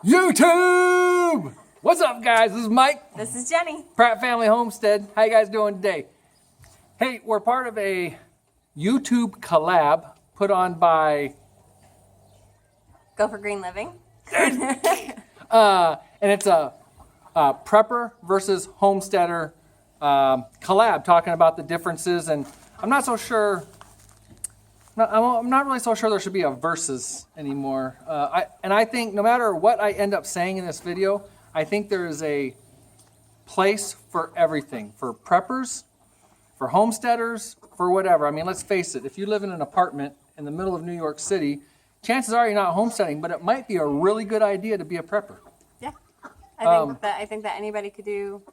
YouTube! What's up, guys? This is Mike. This is Jenny. Pratt Family Homestead. How you guys doing today? Hey, we're part of a YouTube collab put on by Go for Green Living. and it's a prepper versus homesteader collab, talking about the differences. And I'm not so sure. I'm not really so sure there should be a versus anymore. I think no matter what I end up saying in this video, I think there is a place for everything, for preppers, for homesteaders, for whatever. I mean, let's face it, if you live in an apartment in the middle of New York City, chances are you're not homesteading, but it might be a really good idea to be a prepper. Yeah. I think that anybody could do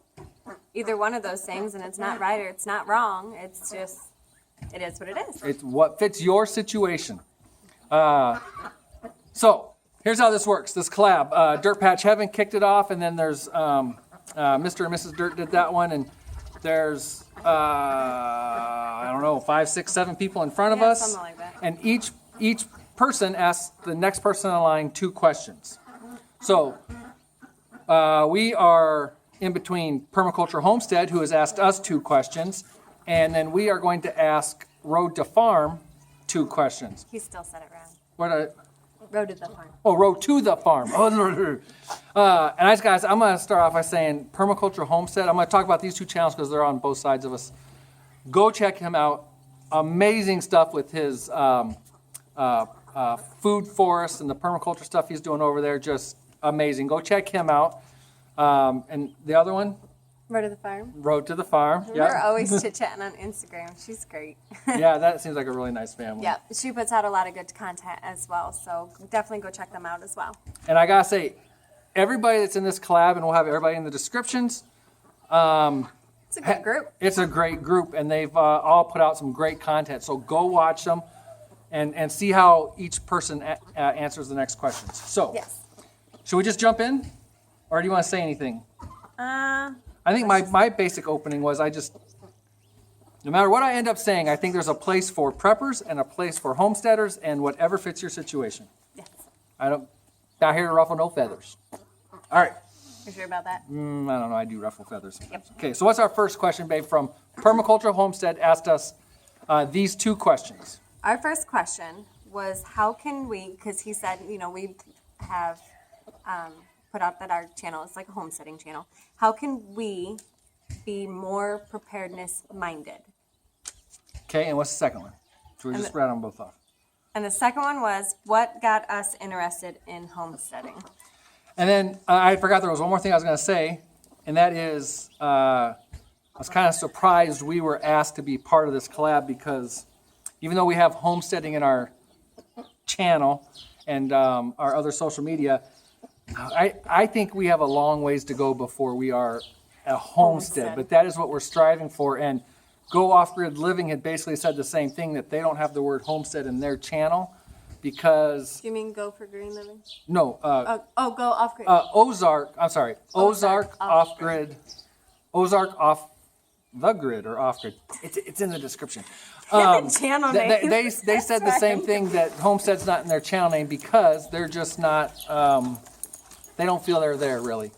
either one of those things, and it's not right or it's not wrong. It's just, it is what it is. It's what fits your situation. So here's how this works. This collab, Dirt Patch Heaven kicked it off, and then there's Mr. and Mrs. Dirt did that one, and there's I don't know, 5, 6, 7 people in front of us, something like that. and each person asks the next person in line 2 questions. So we are in between Permaculture Homestead, who has asked us 2 questions, and then we are going to ask Road to Farm 2 questions. He still said it wrong. What? Road to the farm. Oh, Road to the Farm. And guys, I'm going to start off by saying Permaculture Homestead. I'm going to talk about these 2 channels because they're on both sides of us. Go check him out. Amazing stuff with his food forest and the permaculture stuff he's doing over there. Just amazing. Go check him out. And the other one? Road to the farm. Road to the Farm. We're always chit-chatting on Instagram. She's great. Yeah, that seems like a really nice family. Yeah, she puts out a lot of good content as well, so definitely go check them out as well. And I got to say, everybody that's in this collab, and we'll have everybody in the descriptions, It's a good group. it's a great group, and they've all put out some great content. So go watch them and see how each person answers the next questions. So, Yes. should we just jump in? Or do you want to say anything? I think my basic opening was no matter what I end up saying, I think there's a place for preppers and a place for homesteaders and whatever fits your situation. Yes. Not here to ruffle no feathers. All right. You sure about that? I don't know. I do ruffle feathers sometimes. Yep. Okay, so what's our first question, babe? From Permaculture Homestead asked us these 2 questions. Our first question was, how can we, because he said, we have put out that our channel is like a homesteading channel. How can we be more preparedness minded? Okay, and what's the second one? So we just read them both off. And the second one was, what got us interested in homesteading? And then I forgot there was one more thing I was going to say, and that is I was kind of surprised we were asked to be part of this collab because even though we have homesteading in our channel and our other social media, I think we have a long ways to go before we are a homestead. But that is what we're striving for. And Go Off-Grid Living had basically said the same thing, that they don't have the word homestead in their channel because... Do you mean Go for Green Living? No. Go Off-Grid. Ozark Off-Grid. Ozark Off the Grid or Off-Grid. It's in the description. Channel name. They said the same thing, that homestead's not in their channel name because they're just not... they don't feel they're there, really.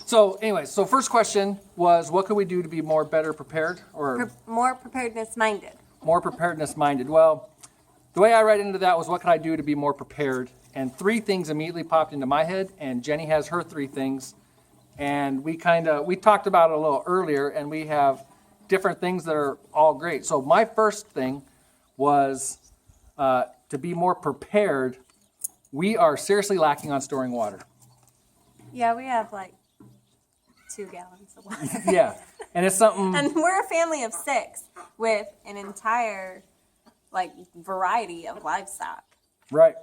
So anyways, first question was, what could we do to be better prepared? Or more preparedness minded. More preparedness minded. Well, the way I read into that was, what could I do to be more prepared? And 3 things immediately popped into my head, and Jenny has her 3 things. And we talked about it a little earlier, and we have different things that are all great. So my first thing was to be more prepared. We are seriously lacking on storing water. Yeah, we have like 2 gallons of water. Yeah, and it's something... And we're a family of 6 with an entire variety of livestock. Right.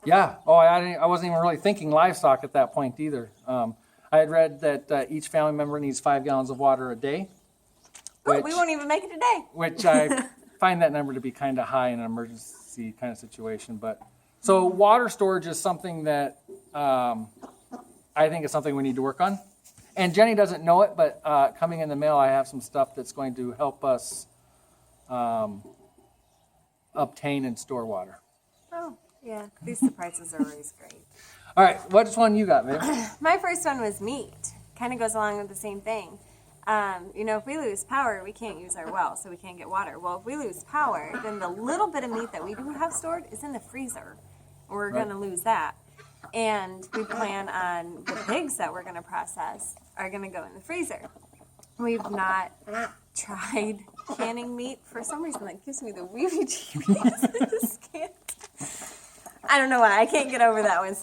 Yeah. Oh, I wasn't even really thinking livestock at that point either. I had read that each family member needs 5 gallons of water a day. We won't even make it today. Which I find that number to be kind of high in an emergency kind of situation. But so water storage is something that I think is something we need to work on. And Jenny doesn't know it, but coming in the mail, I have some stuff that's going to help us obtain and store water. Oh, yeah. These surprises are always great. All right, which one you got, babe? My first one was meat. Kind of goes along with the same thing. If we lose power, we can't use our well, so we can't get water. Well, if we lose power, then the little bit of meat that we do have stored is in the freezer. We're going to lose that. And we plan on the pigs that we're going to process are going to go in the freezer. We've not tried canning meat. For some reason, that gives me the weebie-jeebies. I just can't. I don't know why. I can't get over that one.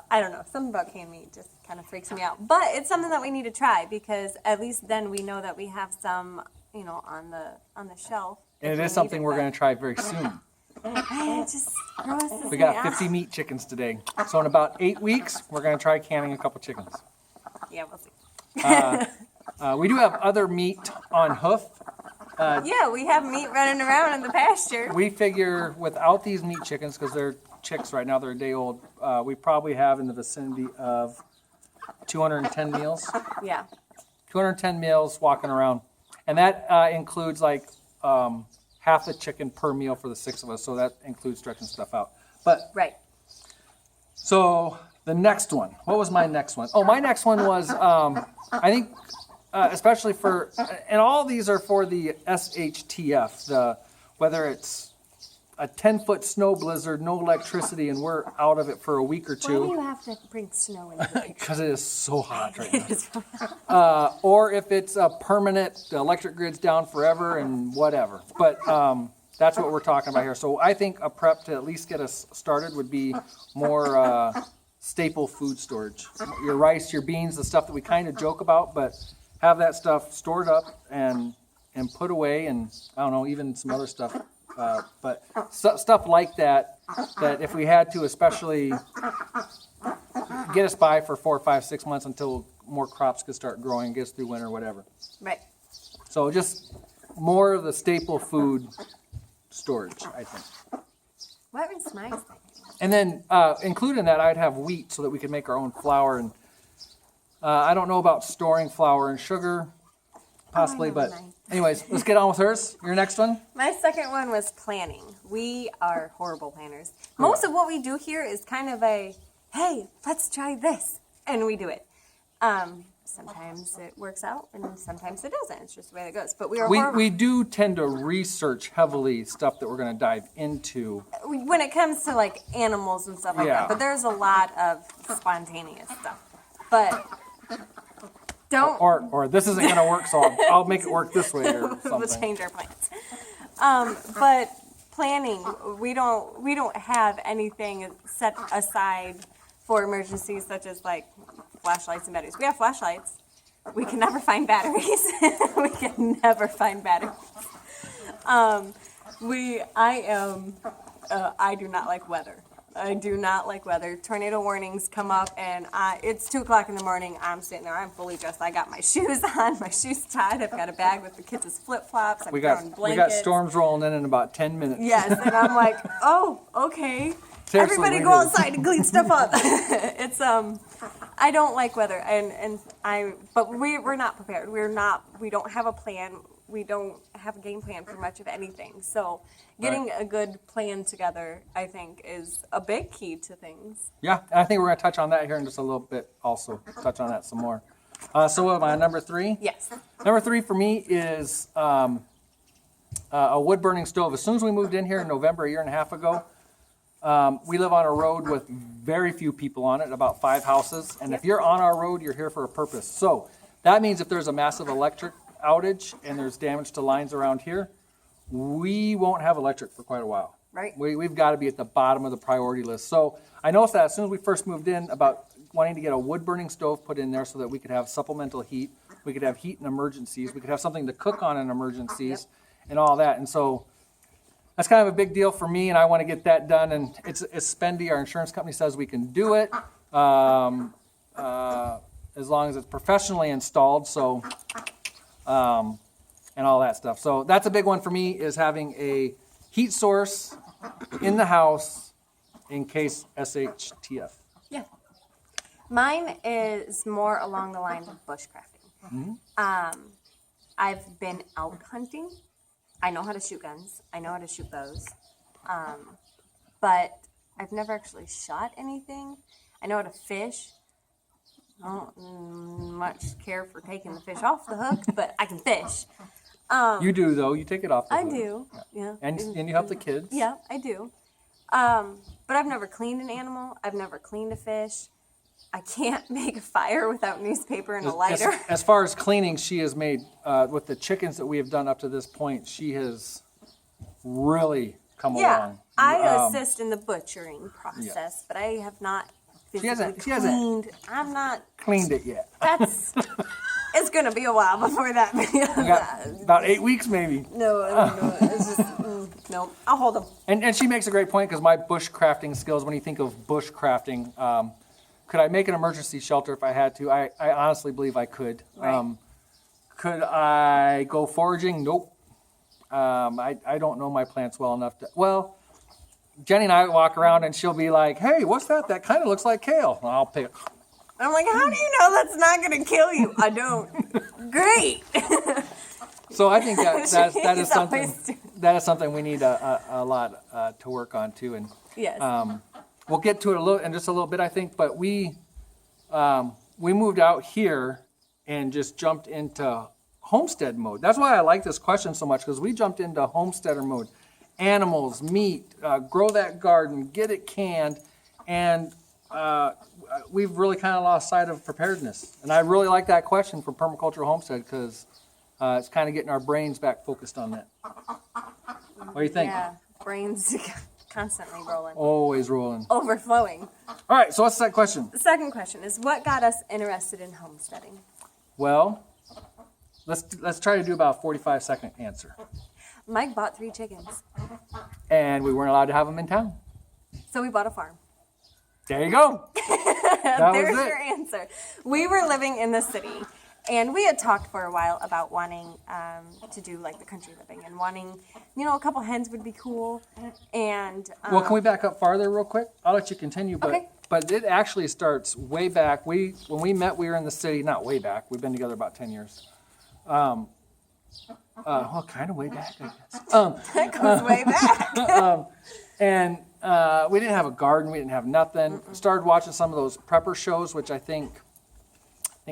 I don't know. Something about canned meat just kind of freaks me out. But it's something that we need to try because at least then we know that we have some, on the shelf. And it is something we're going to try very soon. It just grosses me out. We got 50 meat chickens today. So in about 8 weeks, we're going to try canning a couple chickens. Yeah, we'll see. We do have other meat on hoof. Yeah, we have meat running around in the pasture. We figure without these meat chickens, because they're chicks right now, they're a day old, we probably have in the vicinity of 210 meals. Yeah. 210 meals walking around. And that includes like half a chicken per meal for the 6 of us. So that includes stretching stuff out. But Right. so the next one, what was my next one? Oh, my next one was, I think, especially for, and all these are for the SHTF, whether it's a 10-foot snow blizzard, no electricity, and we're out of it for a week or Why do two. you have to bring snow into the picture? Because it is so hot right now. Or if it's a permanent, the electric grid's down forever and whatever. But that's what we're talking about here. So I think a prep to at least get us started would be more staple food storage. Your rice, your beans, the stuff that we kind of joke about, but have that stuff stored up and put away, and I don't know, even some other stuff. But stuff like that if we had to, especially get us by for 4, 5, 6 months until more crops could start growing, get us through winter, whatever. Right. So just more of the staple food storage, I think. What was my second? And then included in that, I'd have wheat so that we could make our own flour. And I don't know about storing flour and sugar, possibly, but anyways, let's get on with hers. Your next one? My second one was planning. We are horrible planners. Most of what we do here is kind of hey, let's try this, and we do it. Sometimes it works out, and sometimes it doesn't. It's just the way it goes. But we do tend to research heavily stuff that we're going to dive into. When it comes to like animals and stuff like that. But there's a lot of spontaneous stuff. But don't. Or this isn't going to work, so I'll make it work this way or something. We'll change our plans. But planning, we don't have anything set aside for emergencies such as like flashlights and batteries. We have flashlights. We can never find batteries. We can never find batteries. I do not like weather. I do not like weather. Tornado warnings come up, and it's 2 o'clock in the morning. I'm sitting there. I'm fully dressed. I got my shoes on, my shoes tied. I've got a bag with the kids' flip-flops. We got storms rolling in about 10 minutes. Yes, and I'm like, oh, okay. Seriously, everybody go outside and clean stuff up. It's I don't like weather, but we're not prepared. We don't have a plan. We don't have a game plan for much of anything. So getting a good plan together, I think, is a big key to things. Yeah, and I think we're going to touch on that here in just a little bit also. Touch on that some more. So what am I, number 3? Yes. Number 3 for me is a wood-burning stove. As soon as we moved in here in November, a year and a half ago, we live on a road with very few people on it, about 5 houses. And if you're on our road, you're here for a purpose. So that means if there's a massive electric outage and there's damage to lines around here, we won't have electric for quite a while. Right. We've got to be at the bottom of the priority list. So I noticed that as soon as we first moved in, about wanting to get a wood-burning stove put in there so that we could have supplemental heat. We could have heat in emergencies. We could have something to cook on in emergencies and all that. And so that's kind of a big deal for me, and I want to get that done. And it's spendy. Our insurance company says we can do it as long as it's professionally installed. So, and all that stuff. So that's a big one for me, is having a heat source in the house in case SHTF. Yeah. Mine is more along the lines of bushcrafting. Mm-hmm. I've been out hunting. I know how to shoot guns. I know how to shoot bows. But I've never actually shot anything. I know how to fish. I don't much care for taking the fish off the hook, but I can fish. You do, though. You take it off the hook. I do, yeah. And you help the kids. Yeah, I do. But I've never cleaned an animal. I've never cleaned a fish. I can't make a fire without newspaper and a lighter. As far as cleaning, she has made, with the chickens that we have done up to this point, she has really come along. I assist in the butchering process, but I have not physically cleaned. I'm not cleaned it yet. It's going to be a while before that. About 8 weeks, maybe. No, it's just, no, I'll hold them. And she makes a great point, because my bushcrafting skills, when you think of bushcrafting, could I make an emergency shelter if I had to? I honestly believe I could. Right. Could I go foraging? Nope. I don't know my plants well enough to. Well, Jenny and I walk around and she'll be like, "Hey, what's that? That kind of looks like kale." And I'll pick it. I'm like, "How do you know that's not going to kill you?" I don't. Great. So I think that is something we need a lot to work on too. And yes. We'll get to it in just a little bit, I think. But we moved out here and just jumped into homestead mode. That's why I like this question so much, because we jumped into homesteader mode. Animals, meat, grow that garden, get it canned, and we've really kind of lost sight of preparedness. And I really like that question from Permaculture Homestead, because it's kind of getting our brains back focused on that. What do you think? Yeah, brains constantly rolling. Always rolling. Overflowing. All right, so what's that question? The second question is, what got us interested in homesteading? Well, let's try to do about a 45-second answer. Mike bought 3 chickens. And we weren't allowed to have them in town. So we bought a farm. There you go. There's your answer. We were living in the city, and we had talked for a while about wanting to do like the country living and wanting, a couple hens would be cool. And well, can we back up farther real quick? I'll let you continue, but okay. But it actually starts way back. When we met, we were in the city. Not way back. We've been together about 10 years. Well, kind of way back, I guess. That goes way back. And we didn't have a garden. We didn't have nothing. Started watching some of those prepper shows, which I think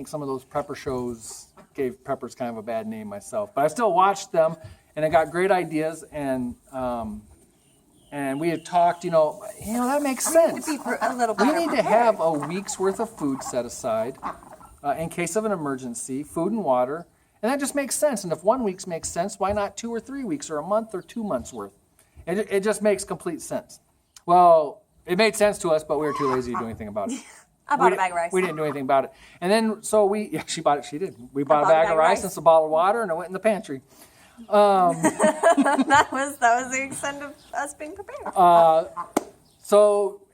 some of those prepper shows gave preppers kind of a bad name myself. But I still watched them, and I got great ideas. And we had talked, that makes sense. To be a little We better need to prepared. have a week's worth of food set aside in case of an emergency, food and water. And that just makes sense. And if 1 week makes sense, why not 2 or 3 weeks or a month or 2 months worth? It just makes complete sense. Well, it made sense to us, but we were too lazy to do anything about it. I bought a bag of rice. We didn't do anything about it. And then, she bought it, she did. We bought a bag of rice and some bottled water, and it went in the pantry. That was the extent of us being prepared.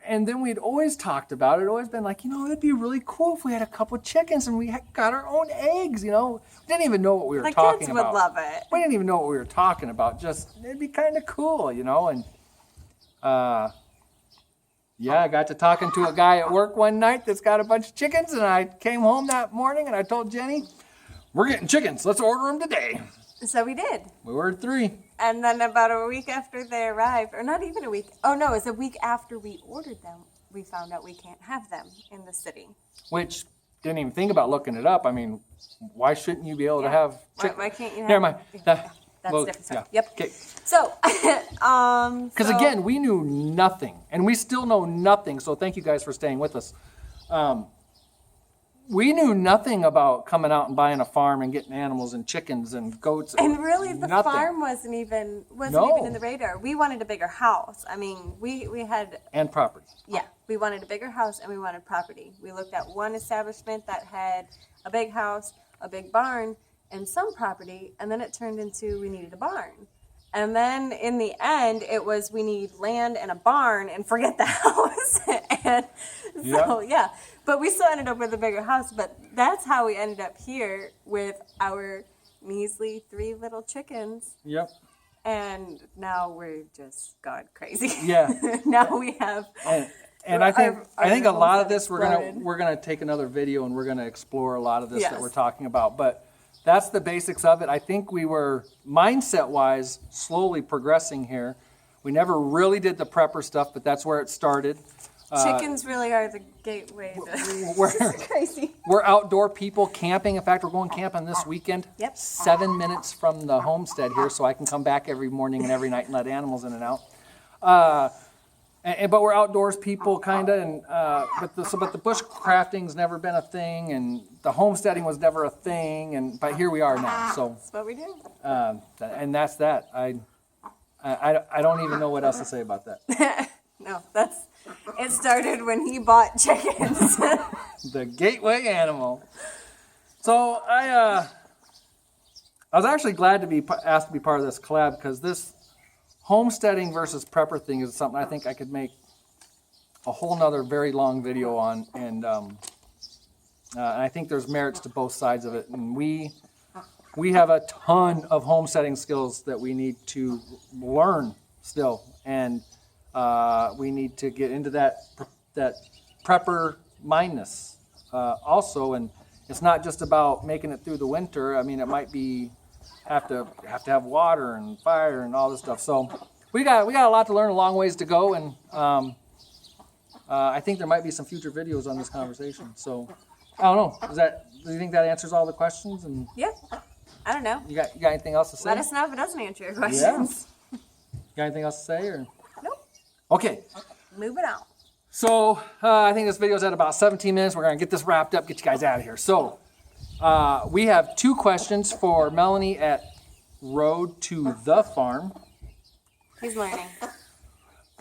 And then we'd always talked about it, always been like, it'd be really cool if we had a couple chickens and we got our own eggs, We didn't even know what we were talking about. The kids would love it. We didn't even know what we were talking about. Just, it'd be kind of cool, And, I got to talking to a guy at work one night that's got a bunch of chickens, and I came home that morning and I told Jenny, we're getting chickens. Let's order them today. So we did. We ordered 3. And then about a week after they arrived, or not even a week. Oh, no, it was a week after we ordered them, we found out we can't have them in the city. Which, didn't even think about looking it up. I mean, why shouldn't you be able to have chickens? Why can't you have Never mind. That's a different story. Yeah. Yep. Okay. So, Because again, we knew nothing, and we still know nothing. So thank you guys for staying with us. We knew nothing about coming out and buying a farm and getting animals and chickens and goats. And really, the nothing. farm wasn't even in the radar. We wanted a bigger house. I mean, we had And property. Yeah, we wanted a bigger house and we wanted property. We looked at one establishment that had a big house, a big barn, and some property, and then it turned into we needed a barn. And then in the end, it was we need land and a barn and forget the house. And so, yeah. But we still ended up with a bigger house. But that's how we ended up here with our measly 3 little chickens. Yep. And now we're just gone crazy. Yeah. Now we have... And I think a lot of this exploded. we're gonna take another video and we're gonna explore a lot of this Yes. that we're talking about. But that's the basics of it. I think we were mindset-wise slowly progressing here. We never really did the prepper stuff, but that's where it started. Chickens really are the gateway to We're, crazy. we're outdoor people camping. In fact, we're going camping this weekend. Yep. 7 minutes from the homestead here, so I can come back every morning and every night and let animals in and out. But we're outdoors people, kind of, and but the bush crafting's never been a thing, and the homesteading was never a thing, but here we are now. So That's what we do. and that's that. I don't even know what else to say about that. No, it started when he bought chickens. The gateway animal. So I was actually glad to be asked to be part of this collab, because this homesteading versus prepper thing is something I think I could make a whole nother very long video on, and I think there's merits to both sides of it. And we have a ton of homesteading skills that we need to learn still, and we need to get into that prepper mindness also. And it's not just about making it through the winter. I mean, it might be have to have water and fire and all this stuff. So we got a lot to learn, a long ways to go, and I think there might be some future videos on this conversation. So I don't know. Do you think that answers all the questions? And Yeah. I don't know. you got anything else to say? Let us know if it doesn't answer your questions. You got anything else to say, or? Nope. Okay. Moving on. So I think this video's at about 17 minutes. We're gonna get this wrapped up, get you guys out of here. So we have 2 questions for Melanie at Road to the Farm. He's learning.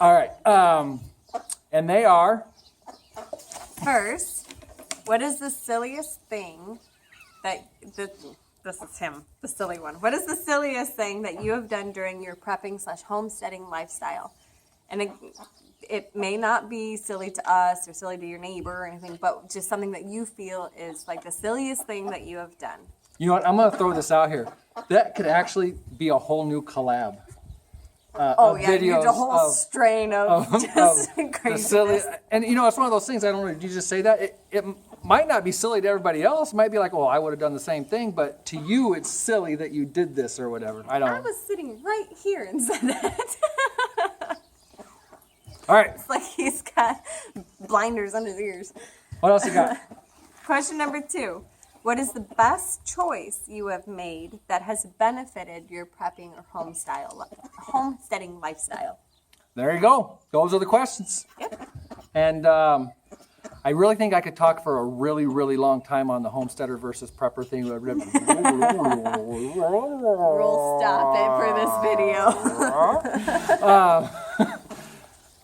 All right, and they are. First, what is the silliest thing this is him, the silly one. What is the silliest thing that you have done during your prepping/homesteading lifestyle? And it may not be silly to us or silly to your neighbor or anything, but just something that you feel is like the silliest thing that you have done. You know what? I'm going to throw this out here. That could actually be a whole new collab. Videos a whole strain of just craziness. Silly, and you know, it's one of those things. I don't know. Did you just say that? It might not be silly to everybody else. It might be like, well, I would have done the same thing, but to you, it's silly that you did this or whatever. I don't know. I was sitting right here and said that. All right. It's like he's got blinders on his ears. What else you got? Question number 2. What is the best choice you have made that has benefited your prepping or homesteading lifestyle? There you go. Those are the questions. Yep. And I really think I could talk for a really, really long time on the homesteader versus prepper thing. We'll stop it for this video.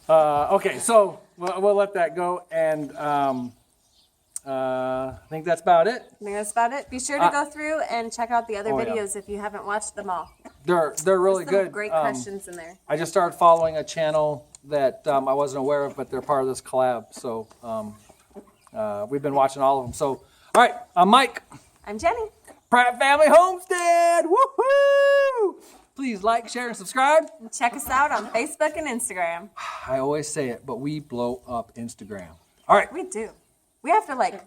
Okay, so we'll let that go, and I think that's about it. I think that's about it. Be sure to go through and check out the other videos if you haven't watched them all. They're really There's some good. great questions in there. I just started following a channel that I wasn't aware of, but they're part of this collab. So we've been watching all of them. So, all right, I'm Mike. I'm Jenny. Pratt Family Homestead. Woohoo! Please like, share, and subscribe. And check us out on Facebook and Instagram. I always say it, but we blow up Instagram. All right. We do. We have to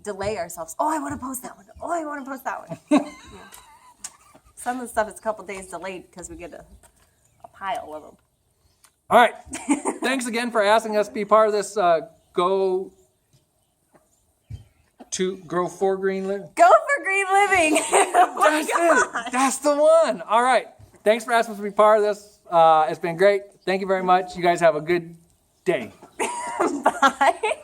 delay ourselves. Oh, I want to post that one. Oh, I want to post that one. Yeah. Some of the stuff is a couple days delayed because we get a pile of them. All right. Thanks again for asking us to be part of this Go for Green Living. Go for green living. That's it. That's the one. All right. Thanks for asking us to be part of this. It's been great. Thank you very much. You guys have a good day. Bye.